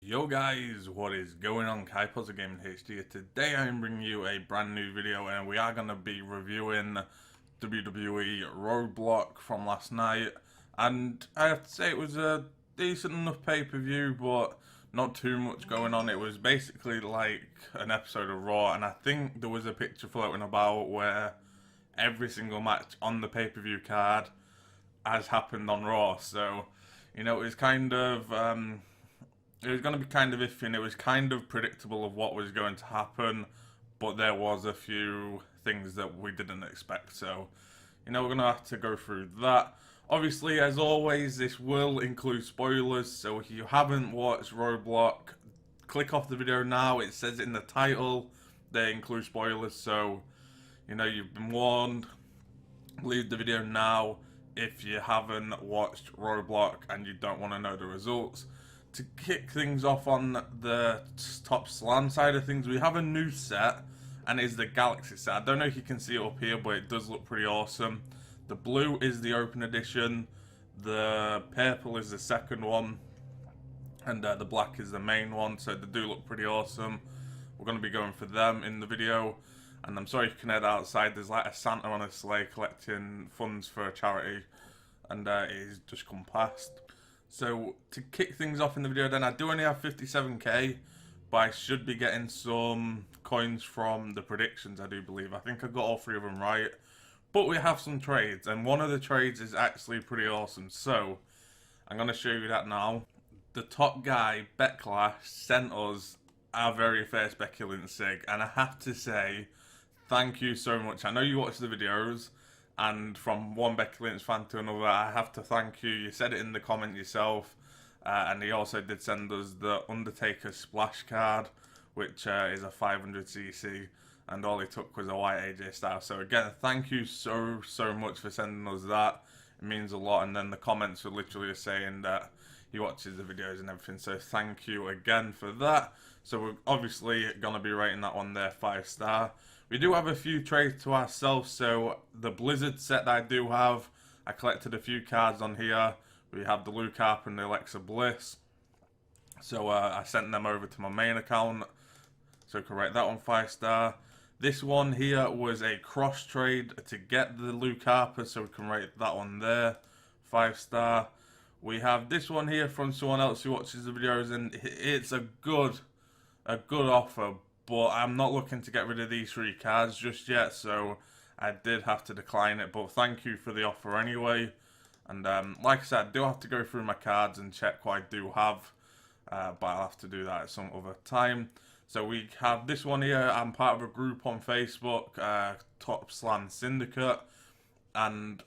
Yo guys, what is going on? Kaipoza Gaming HD. Today I'm bringing you a brand new video and we are going to be reviewing WWE Roadblock from last night. And I have to say it was a decent enough pay-per-view, but not too much going on. It was basically like an episode of Raw, and I think there was a picture floating about where every single match on the pay-per-view card has happened on Raw. So, it was kind of... it was going to be kind of iffy, and it was kind of predictable of what was going to happen, but there was a few things that we didn't expect. So, we're going to have to go through that. Obviously, as always, this will include spoilers, so if you haven't watched Roadblock, click off the video now. It says in the title they include spoilers, so, you've been warned. Leave the video now if you haven't watched Roadblock and you don't want to know the results. To kick things off on the top slam side of things, we have a new set, and it's the Galaxy set. I don't know if you can see it up here, but it does look pretty awesome. The blue is the open edition, the purple is the second one, and the black is the main one, so they do look pretty awesome. We're going to be going for them in the video, and I'm sorry you can head outside. There's like a Santa on a sleigh collecting funds for a charity, and he's just come past. So, to kick things off in the video then, I do only have 57k, but I should be getting some coins from the predictions, I do believe. I think I got all three of them right. But we have some trades, and one of the trades is actually pretty awesome. So, I'm going to show you that now. The top guy, Becklash, sent us our very first Becky Lynch Sig, and I have to say, thank you so much. I know you watch the videos, and from one Becky Lynch fan to another, I have to thank you. You said it in the comment yourself, and he also did send us the Undertaker Splash card, which is a 500cc, and all he took was a white AJ Styles. So again, thank you so much for sending us that. It means a lot, and then the comments were literally saying that he watches the videos and everything, so thank you again for that. So we're obviously going to be rating that one there 5-star. We do have a few trades to ourselves, so the Blizzard set that I do have, I collected a few cards on here. We have the Luke Harper and the Alexa Bliss. So I sent them over to my main account, so I can rate that one 5-star. This one here was a cross trade to get the Luke Harper, so we can rate that one there 5-star. We have this one here from someone else who watches the videos, and it's a good offer, but I'm not looking to get rid of these three cards just yet, so I did have to decline it, but thank you for the offer anyway. And like I said, I do have to go through my cards and check what I do have, but I'll have to do that at some other time. So we have this one here. I'm part of a group on Facebook, Top Slam Syndicate, and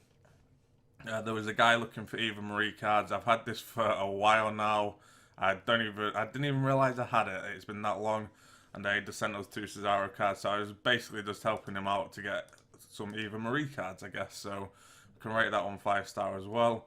there was a guy looking for Eva Marie cards. I've had this for a while now. I didn't even realize I had it. It's been that long, and they just sent us 2 Cesaro cards. So I was basically just helping him out to get some Eva Marie cards, I guess. So we can rate that one 5-star as well.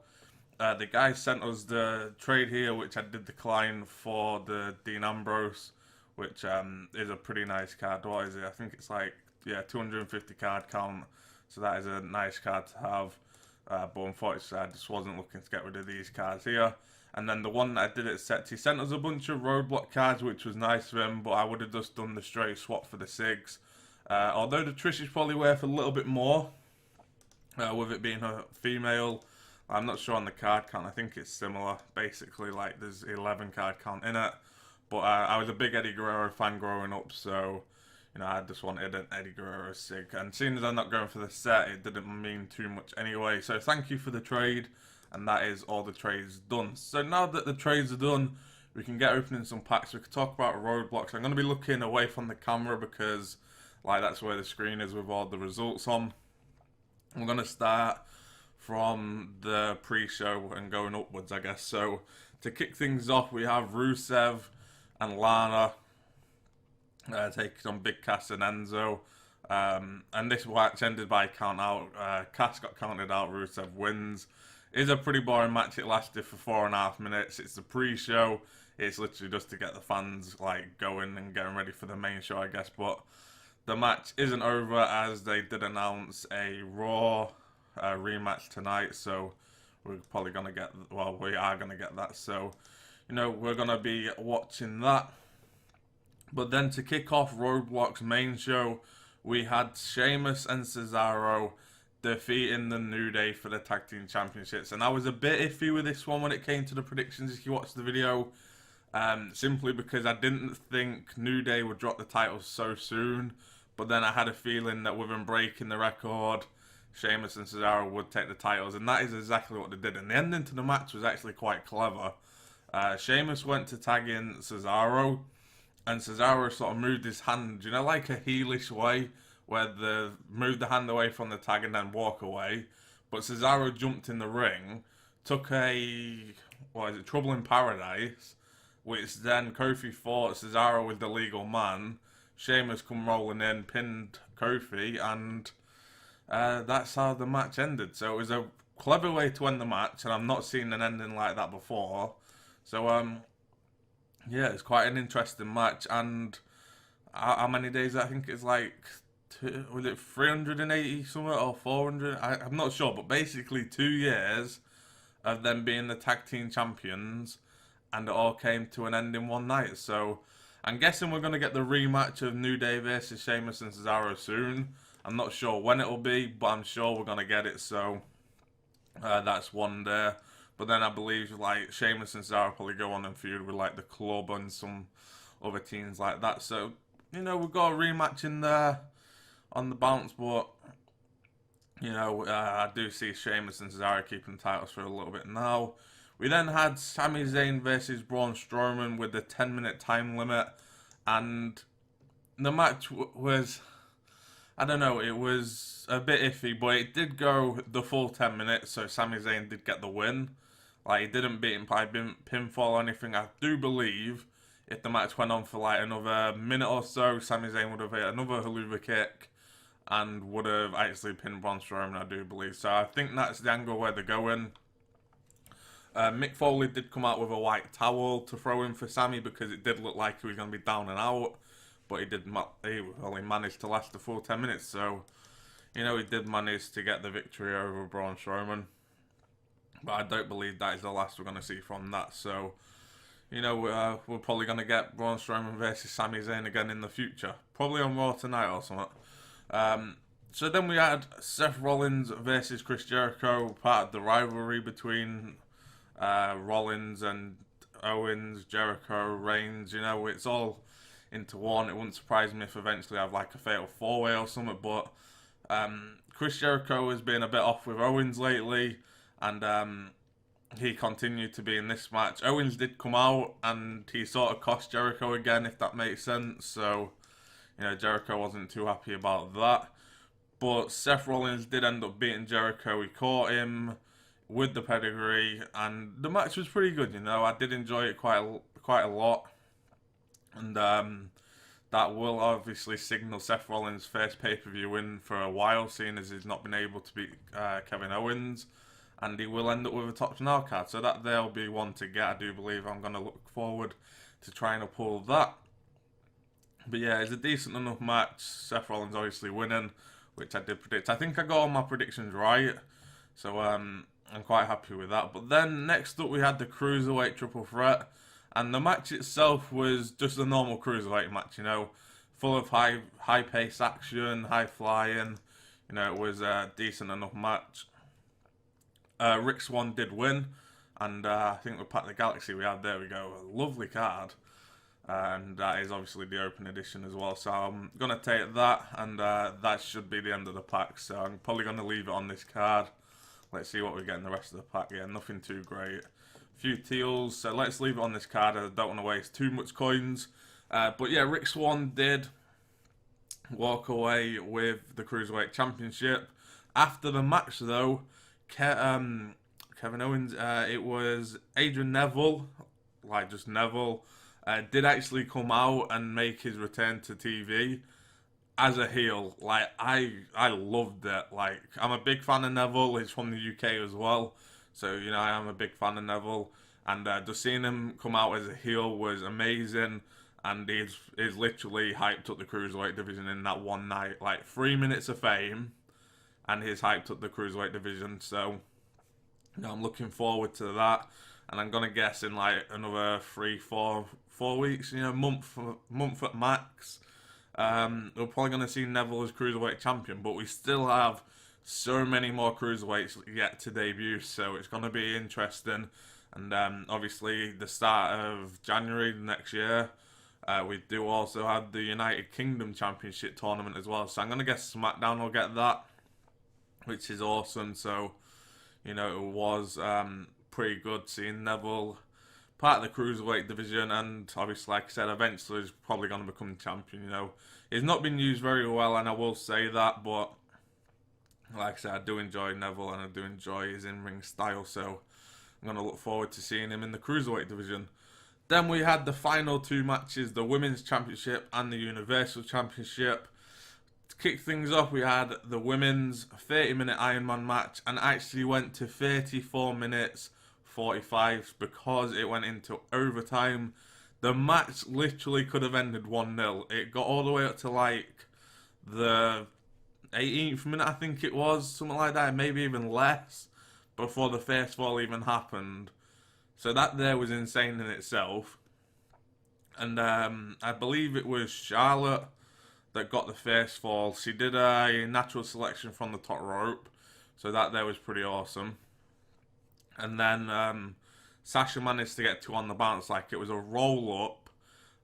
The guy sent us the trade here, which I did decline, for the Dean Ambrose, which is a pretty nice card. What is it? I think it's like, yeah, 250 card count. So that is a nice card to have. But unfortunately, I just wasn't looking to get rid of these cards here. And then the one that I did at set, he sent us a bunch of Roadblock cards, which was nice of him, but I would have just done the straight swap for the Sigs. Although the Trish is probably worth a little bit more, with it being a female. I'm not sure on the card count. I think it's similar. Basically, like, there's 11 card count in it. But I was a big Eddie Guerrero fan growing up, so I just wanted an Eddie Guerrero Sig. And seeing as I'm not going for the set, it didn't mean too much anyway. So thank you for the trade, and that is all the trades done. So now that the trades are done, we can get opening some packs. We can talk about Roadblocks. I'm going to be looking away from the camera because, like, that's where the screen is with all the results on. I'm going to start from the pre-show and going upwards, I guess. So to kick things off, we have Rusev and Lana taking on Big Cass and Enzo. And this match ended by count out. Cass got counted out, Rusev wins. It's a pretty boring match. It lasted for 4.5 minutes. It's the pre-show. It's literally just to get the fans like going and getting ready for the main show, I guess. But the match isn't over, as they did announce a Raw rematch tonight. So we're probably going to get, well, we are going to get that. So, we're going to be watching that. But then to kick off Roadblock's main show, we had Sheamus and Cesaro defeating the New Day for the Tag Team Championships. And I was a bit iffy with this one when it came to the predictions if you watched the video. Simply because I didn't think New Day would drop the titles so soon. But then I had a feeling that with them breaking the record, Sheamus and Cesaro would take the titles. And that is exactly what they did. And the ending to the match was actually quite clever. Sheamus went to tag in Cesaro. And Cesaro sort of moved his hand, like a heelish way, where they moved the hand away from the tag and then walk away. But Cesaro jumped in the ring, took Trouble in Paradise, which then Kofi fought Cesaro with the legal man. Sheamus come rolling in, pinned Kofi, and that's how the match ended. So it was a clever way to end the match, and I've not seen an ending like that before. So, yeah, it's quite an interesting match, and how many days? I think it's like, was it 380 something or 400? I'm not sure, but basically 2 years of them being the tag team champions, and it all came to an end in one night. So I'm guessing we're going to get the rematch of New Day versus Sheamus and Cesaro soon. I'm not sure when it'll be, but I'm sure we're going to get it, so that's one there. But then I believe Sheamus and Cesaro probably go on and feud with the Club and some other teams like that. So, we've got a rematch in there on the bounce, but I do see Sheamus and Cesaro keeping the titles for a little bit now. We then had Sami Zayn versus Braun Strowman with the 10-minute time limit, and the match was, I don't know, it was a bit iffy, but it did go the full 10 minutes, so Sami Zayn did get the win. He didn't beat him by pinfall or anything. I do believe if the match went on for another minute or so, Sami Zayn would have hit another haluva kick and would have actually pinned Braun Strowman, I do believe. So I think that's the angle where they're going. Mick Foley did come out with a white towel to throw in for Sami because it did look like he was going to be down and out. But he only managed to last the full 10 minutes. So, he did manage to get the victory over Braun Strowman. But I don't believe that is the last we're going to see from that. So, we're probably going to get Braun Strowman versus Sami Zayn again in the future. Probably on Raw tonight or something. So then we had Seth Rollins versus Chris Jericho, part of the rivalry between Rollins and Owens, Jericho, Reigns. It's all into one. It wouldn't surprise me if eventually I have a fatal 4-way or something. But Chris Jericho has been a bit off with Owens lately. And he continued to be in this match. Owens did come out and he sort of cost Jericho again, if that makes sense. So, Jericho wasn't too happy about that. But Seth Rollins did end up beating Jericho. He caught him with the pedigree, and the match was pretty good. I did enjoy it quite a lot. And that will obviously signal Seth Rollins' first pay-per-view win for a while, seeing as he's not been able to beat Kevin Owens. And he will end up with a top 10 card. So that there'll be one to get. I do believe I'm going to look forward to trying to pull that. But yeah, it's a decent enough match. Seth Rollins obviously winning, which I did predict. I think I got all my predictions right. So I'm quite happy with that. But then next up we had the Cruiserweight Triple Threat. And the match itself was just a normal Cruiserweight match, full of high-paced action, high-flying. It was a decent enough match. Rick Swann did win, and I think with Pat the Galaxy we had, there we go, a lovely card. And that is obviously the open edition as well, so I'm going to take that, and that should be the end of the pack, so I'm probably going to leave it on this card. Let's see what we get in the rest of the pack. Yeah, nothing too great. A few teals, so let's leave it on this card. I don't want to waste too much coins. But yeah, Rick Swann did walk away with the Cruiserweight Championship. After the match, though, Kevin Owens, it was Adrian Neville, just Neville, did actually come out and make his return to TV as a heel. I loved it. I'm a big fan of Neville. He's from the UK as well, so I am a big fan of Neville. And just seeing him come out as a heel was amazing. And he's literally hyped up the Cruiserweight division in that one night. 3 minutes of fame, and he's hyped up the Cruiserweight division. So, I'm looking forward to that. and I'm gonna guess in like another 4 weeks, month at max, we're probably gonna see Neville as cruiserweight champion. But we still have so many more cruiserweights yet to debut, so it's gonna be interesting. And obviously, the start of January next year, we do also have the United Kingdom Championship tournament as well. So I'm gonna guess SmackDown will get that, which is awesome. So it was pretty good seeing Neville part of the cruiserweight division, and obviously, like I said, eventually he's probably going to become champion. He's not been used very well, and I will say that, but like I said, I do enjoy Neville and I do enjoy his in-ring style, so I'm going to look forward to seeing him in the cruiserweight division. Then we had the final two matches, the Women's Championship and the Universal Championship. To kick things off, we had the Women's 30-minute Ironman match, and actually went to 34 minutes 45 because it went into overtime. The match literally could have ended 1-0. It got all the way up to like the 18th minute, I think it was, something like that, maybe even less, before the first fall even happened. So that there was insane in itself. And I believe it was Charlotte that got the first fall. She did a natural selection from the top rope, so that there was pretty awesome. And then Sasha managed to get two on the bounce, like it was a roll up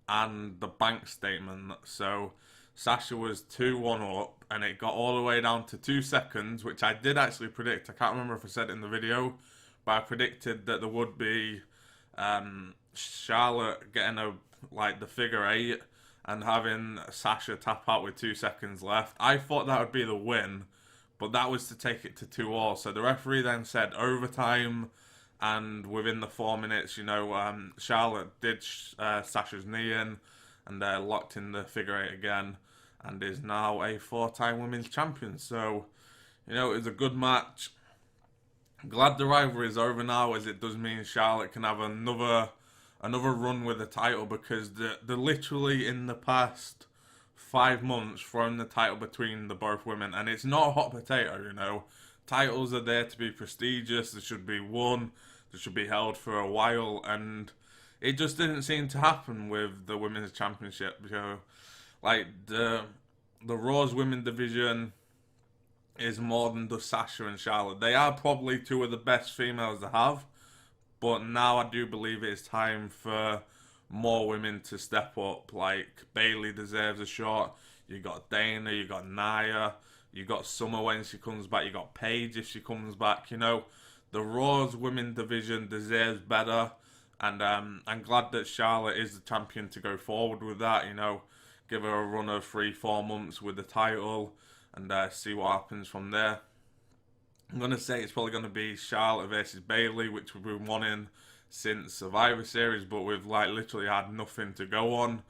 and the bank statement. So Sasha was 2-1 up, and it got all the way down to 2 seconds, which I did actually predict. I can't remember if I said it in the video, but I predicted that there would be Charlotte getting the figure 8 and having Sasha tap out with 2 seconds left. I thought that would be the win, but that was to take it to 2-all. So the referee then said overtime, and within the 4 minutes, Charlotte did Sasha's knee in and locked in the figure 8 again, and is now a 4-time women's champion. So, it was a good match. Glad the rivalry is over now, as it does mean Charlotte can have another run with the title, because they're literally in the past 5 months thrown the title between the both women, and it's not a hot potato. Titles are there to be prestigious. They should be won. They should be held for a while, and it just didn't seem to happen with the women's championship. Like the Raw's women division is more than just Sasha and Charlotte. They are probably two of the best females to have, but now I do believe it's time for more women to step up. Like Bayley deserves a shot. You got Dana, you got Nia, you got Summer when she comes back, you got Paige if she comes back. The Raw's women division deserves better, and I'm glad that Charlotte is the champion to go forward with that. Give her a run of 3-4 months with the title, and see what happens from there. I'm going to say it's probably going to be Charlotte versus Bayley, which we've been wanting since Survivor Series, but we've literally had nothing to go on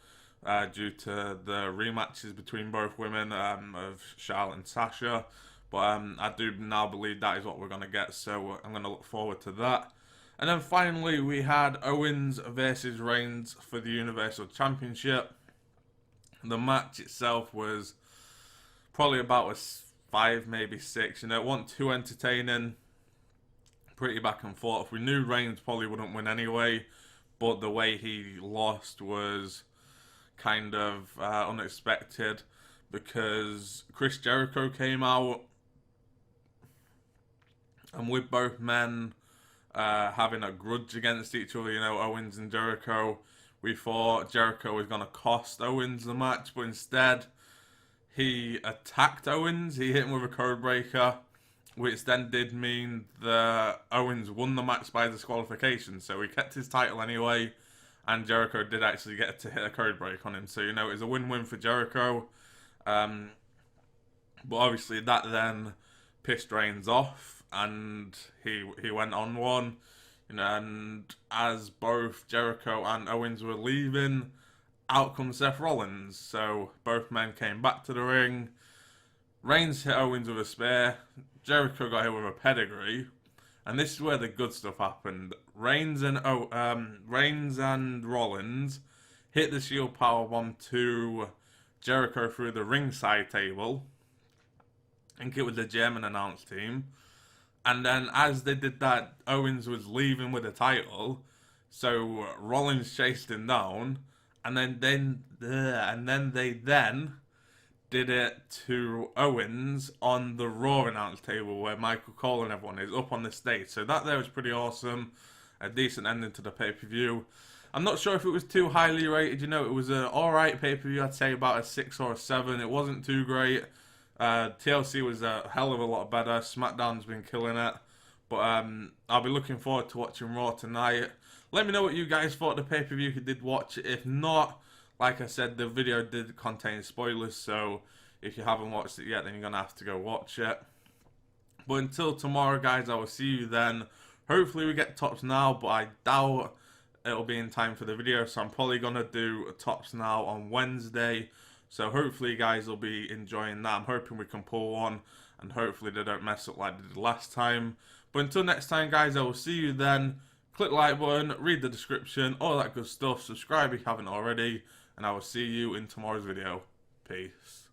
due to the rematches between both women of Charlotte and Sasha. But I do now believe that is what we're going to get, so I'm going to look forward to that. And then finally, we had Owens versus Reigns for the Universal Championship. The match itself was probably about a 5, maybe 6. It wasn't too entertaining. Pretty back and forth. We knew Reigns probably wouldn't win anyway, but the way he lost was kind of unexpected, because Chris Jericho came out, and with both men having a grudge against each other, Owens and Jericho, we thought Jericho was going to cost Owens the match, but instead he attacked Owens. He hit him with a code breaker, which then did mean that Owens won the match by disqualification. So he kept his title anyway, and Jericho did actually get to hit a code break on him. So, it was a win-win for Jericho. But obviously that then pissed Reigns off, and he went on one. And as both Jericho and Owens were leaving, out comes Seth Rollins. So both men came back to the ring. Reigns hit Owens with a spear. Jericho got hit with a pedigree. And this is where the good stuff happened. Reigns and Rollins hit the Shield Powerbomb to Jericho through the ringside table. I think it was the German announce team. And then as they did that, Owens was leaving with the title, so Rollins chased him down, and then they did it to Owens on the Raw announce table where Michael Cole and everyone is up on the stage. So that there was pretty awesome. A decent ending to the pay-per-view. I'm not sure if it was too highly rated. You know, it was an alright pay-per-view. I'd say about a 6 or a 7. It wasn't too great. TLC was a hell of a lot better. SmackDown's been killing it. But I'll be looking forward to watching Raw tonight. Let me know what you guys thought of the pay-per-view if you did watch it. If not, like I said, the video did contain spoilers, so if you haven't watched it yet, then you're going to have to go watch it. But until tomorrow, guys, I will see you then. Hopefully we get Tops Now, but I doubt it'll be in time for the video, so I'm probably going to do Tops Now on Wednesday. So hopefully you guys will be enjoying that. I'm hoping we can pull one, and hopefully they don't mess up like they did last time. But until next time, guys, I will see you then. Click the like button, read the description, all that good stuff. Subscribe if you haven't already. And I will see you in tomorrow's video. Peace.